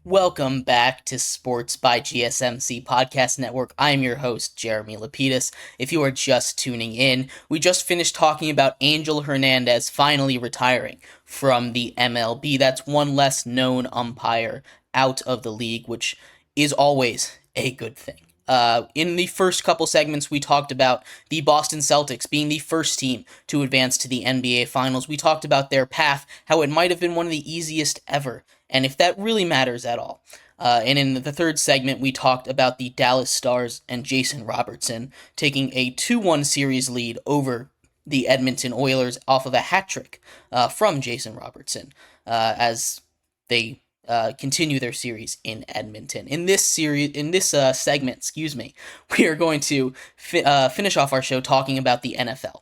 Welcome back to Sports by GSMC Podcast Network. I'm your host, Jeremy Lapidus. If you are just tuning in, we just finished talking about Angel Hernandez finally retiring from the MLB. That's one less known umpire out of the league, which is always a good thing. In the first couple segments, we talked about the Boston Celtics being the first team to advance to the NBA Finals. We talked about their path, how it might have been one of the easiest ever, and if that really matters at all. And in the third segment, we talked about the Dallas Stars and Jason Robertson taking a 2-1 series lead over the Edmonton Oilers off of a hat trick from Jason Robertson as they continue their series in Edmonton. In this segment, we are going to finish off our show talking about the NFL.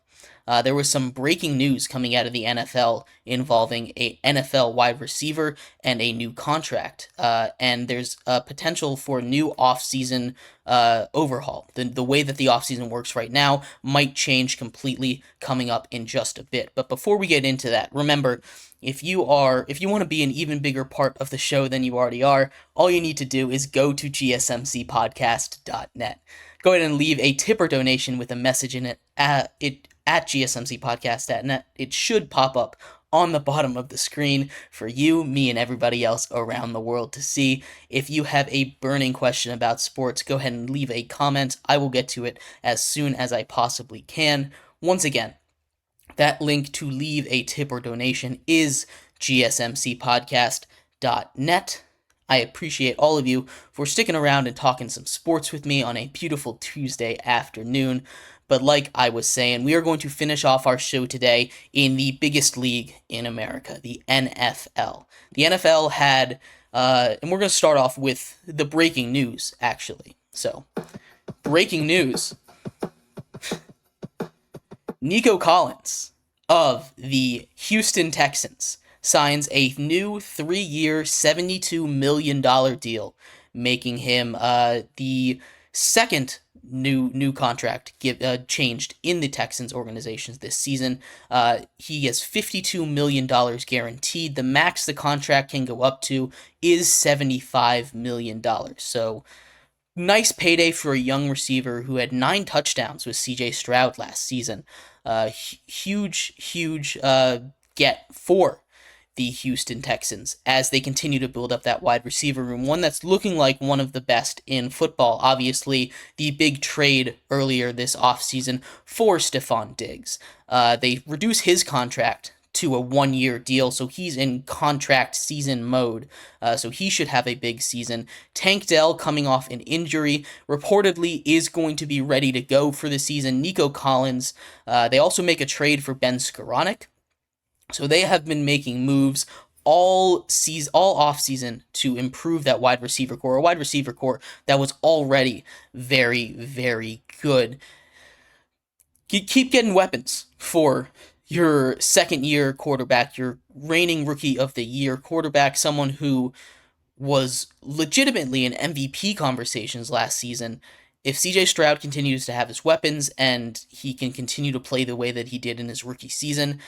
There was some breaking news coming out of the NFL involving a NFL wide receiver and a new contract. And there's a potential for a new offseason overhaul. The way that the offseason works right now might change completely coming up in just a bit. But before we get into that, remember, if you want to be an even bigger part of the show than you already are, all you need to do is go to gsmcpodcast.net. Go ahead and leave a tip or donation with a message in it at gsmcpodcast.net. It should pop up on the bottom of the screen for you, me, and everybody else around the world to see. If you have a burning question about sports, go ahead and leave a comment. I will get to it as soon as I possibly can. Once again, that link to leave a tip or donation is gsmcpodcast.net. I appreciate all of you for sticking around and talking some sports with me on a beautiful Tuesday afternoon. But like I was saying, we are going to finish off our show today in the biggest league in America, the NFL. The NFL had, and we're going to start off with the breaking news, actually. So, breaking news. Nico Collins of the Houston Texans signs a new 3-year, $72 million deal, making him the second new contract changed in the Texans organizations this season. He gets $52 million guaranteed. The max the contract can go up to is $75 million. So, nice payday for a young receiver who had 9 touchdowns with C.J. Stroud last season. Huge get for the Houston Texans as they continue to build up that wide receiver room, one that's looking like one of the best in football. Obviously, the big trade earlier this offseason for Stephon Diggs. They reduce his contract to a 1-year deal, so he's in contract season mode, so he should have a big season. Tank Dell, coming off an injury, reportedly is going to be ready to go for the season. Nico Collins, they also make a trade for Ben Skoranek, so they have been making moves all offseason to improve that wide receiver core, a wide receiver core that was already very, very good. You keep getting weapons for your second-year quarterback, your reigning Rookie of the Year quarterback, someone who was legitimately in MVP conversations last season. If C.J. Stroud continues to have his weapons and he can continue to play the way that he did in his rookie season,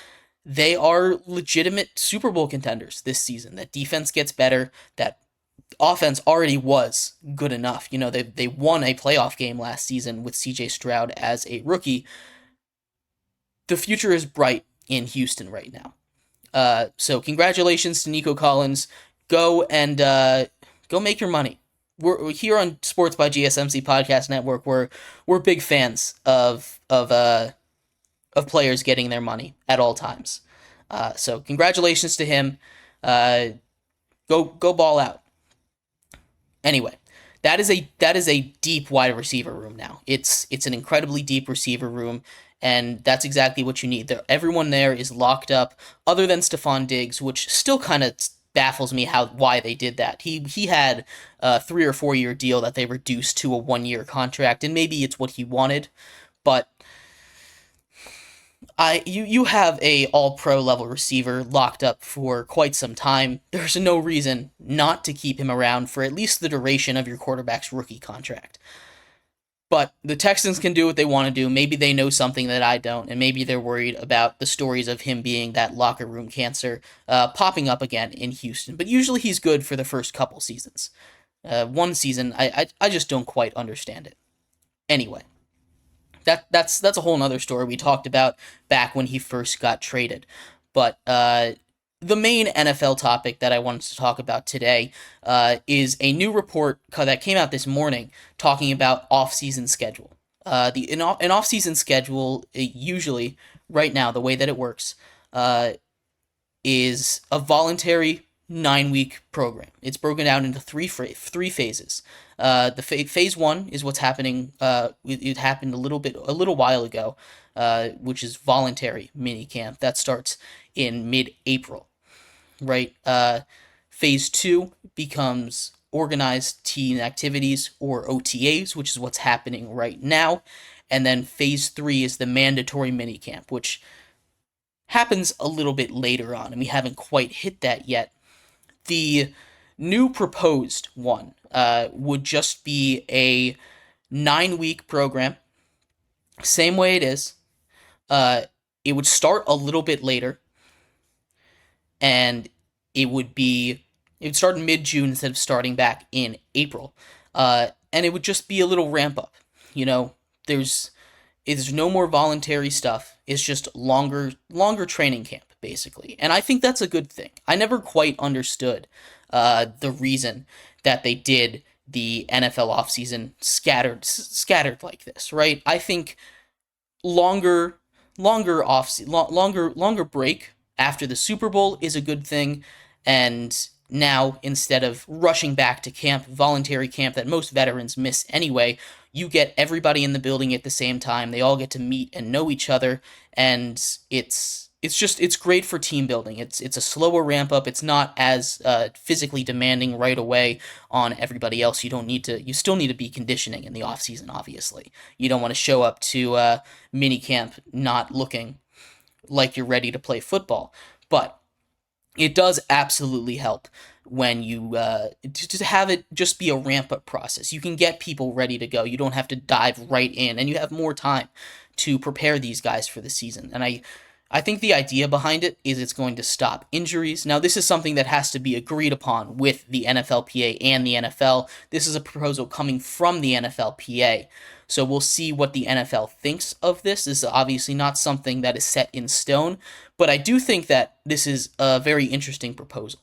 they are legitimate Super Bowl contenders this season. That defense gets better. That offense already was good enough. You know, they won a playoff game last season with C.J. Stroud as a rookie. The future is bright in Houston right now. So congratulations to Nico Collins. Go and go make your money. We're here on Sports by GSMC Podcast Network. We're big fans of players getting their money at all times. So congratulations to him. Go ball out. Anyway, that is a deep wide receiver room now. It's an incredibly deep receiver room, and that's exactly what you need. Everyone there is locked up, other than Stephon Diggs, which still kind of baffles me why they did that. He had a 3 or 4 year deal that they reduced to a 1-year contract, and maybe it's what he wanted, but you have a all-pro level receiver locked up for quite some time. There's no reason not to keep him around for at least the duration of your quarterback's rookie contract. But the Texans can do what they want to do. Maybe they know something that I don't, and maybe they're worried about the stories of him being that locker room cancer popping up again in Houston. But usually he's good for the first couple seasons. One season, I just don't quite understand it. Anyway, that's a whole nother story we talked about back when he first got traded. But the main NFL topic that I wanted to talk about today is a new report that came out this morning talking about off-season schedule. An off-season schedule usually right now the way that it works is a voluntary 9-week program. It's broken down into three phases. Phase one is what's happening. It happened a little while ago, which is voluntary mini camp that starts in mid-April, right? Phase two becomes organized team activities or OTAs, which is what's happening right now, and then phase three is the mandatory mini camp, which happens a little bit later on, and we haven't quite hit that yet. The new proposed one would just be a 9-week program, same way it is. It would start a little bit later, and it would start in mid-June instead of starting back in April, and it would just be a little ramp up. You know, there's no more voluntary stuff. It's just longer training camp basically, and I think that's a good thing. I never quite understood the reason that they did the NFL offseason scattered like this, right? I think longer longer break after the Super Bowl is a good thing, and now instead of rushing back to camp, voluntary camp that most veterans miss anyway, you get everybody in the building at the same time. They all get to meet and know each other, and it's great for team building. It's a slower ramp up. It's not as physically demanding right away on everybody else. You still need to be conditioning in the off season. Obviously, you don't want to show up to mini camp not looking like you're ready to play football. But it does absolutely help when you to have it just be a ramp up process. You can get people ready to go. You don't have to dive right in, and you have more time to prepare these guys for the season. And I think the idea behind it is it's going to stop injuries. Now, this is something that has to be agreed upon with the NFLPA and the NFL. This is a proposal coming from the NFLPA. So we'll see what the NFL thinks of this. This is obviously not something that is set in stone, but I do think that this is a very interesting proposal.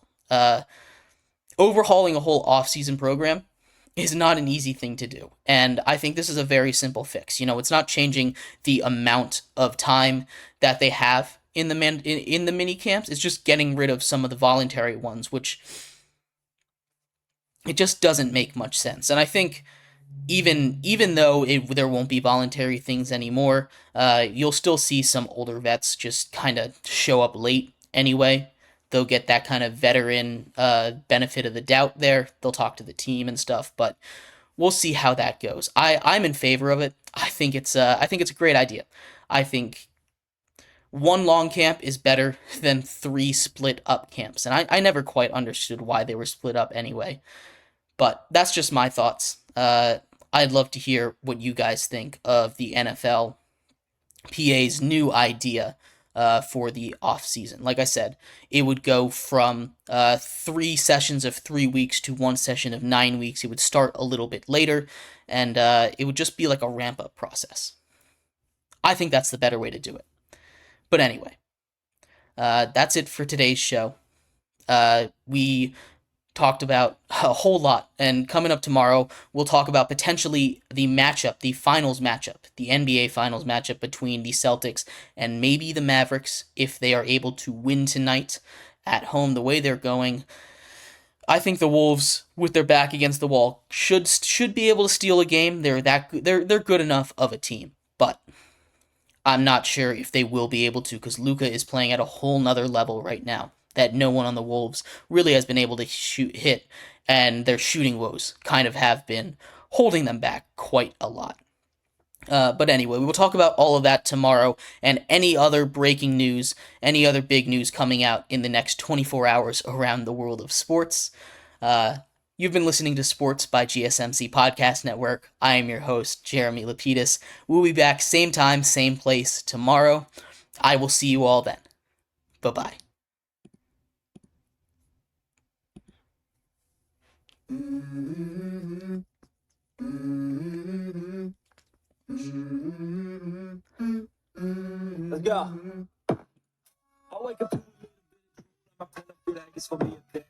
Overhauling a whole off-season program is not an easy thing to do, and I think this is a very simple fix. You know, it's not changing the amount of time that they have in the mini camps. It's just getting rid of some of the voluntary ones, which it just doesn't make much sense. And I think even though there won't be voluntary things anymore, you'll still see some older vets just kind of show up late anyway. They'll get that kind of veteran benefit of the doubt there. They'll talk to the team and stuff, but we'll see how that goes. I'm in favor of it. I think it's a great idea. I think one long camp is better than 3 split up camps, and I never quite understood why they were split up anyway. But that's just my thoughts. I'd love to hear what you guys think of the NFLPA's new idea for the off season. Like I said, it would go from 3 sessions of 3 weeks to 1 session of 9 weeks. It would start a little bit later, and it would just be like a ramp up process. I think that's the better way to do it. But anyway, that's it for today's show. We talked about a whole lot, and coming up tomorrow, we'll talk about potentially the finals matchup, the NBA finals matchup between the Celtics and maybe the Mavericks if they are able to win tonight at home the way they're going. I think the Wolves, with their back against the wall, should be able to steal a game. They're good enough of a team, but I'm not sure if they will be able to, because Luka is playing at a whole nother level right now that no one on the Wolves really has been able to hit, and their shooting woes kind of have been holding them back quite a lot. But anyway, we will talk about all of that tomorrow, and any other breaking news, any other big news coming out in the next 24 hours around the world of sports. You've been listening to Sports by GSMC Podcast Network. I am your host, Jeremy Lapidus. We'll be back same time, same place tomorrow. I will see you all then. Bye-bye. Let's go. I wake up to my feel like it's for me a day.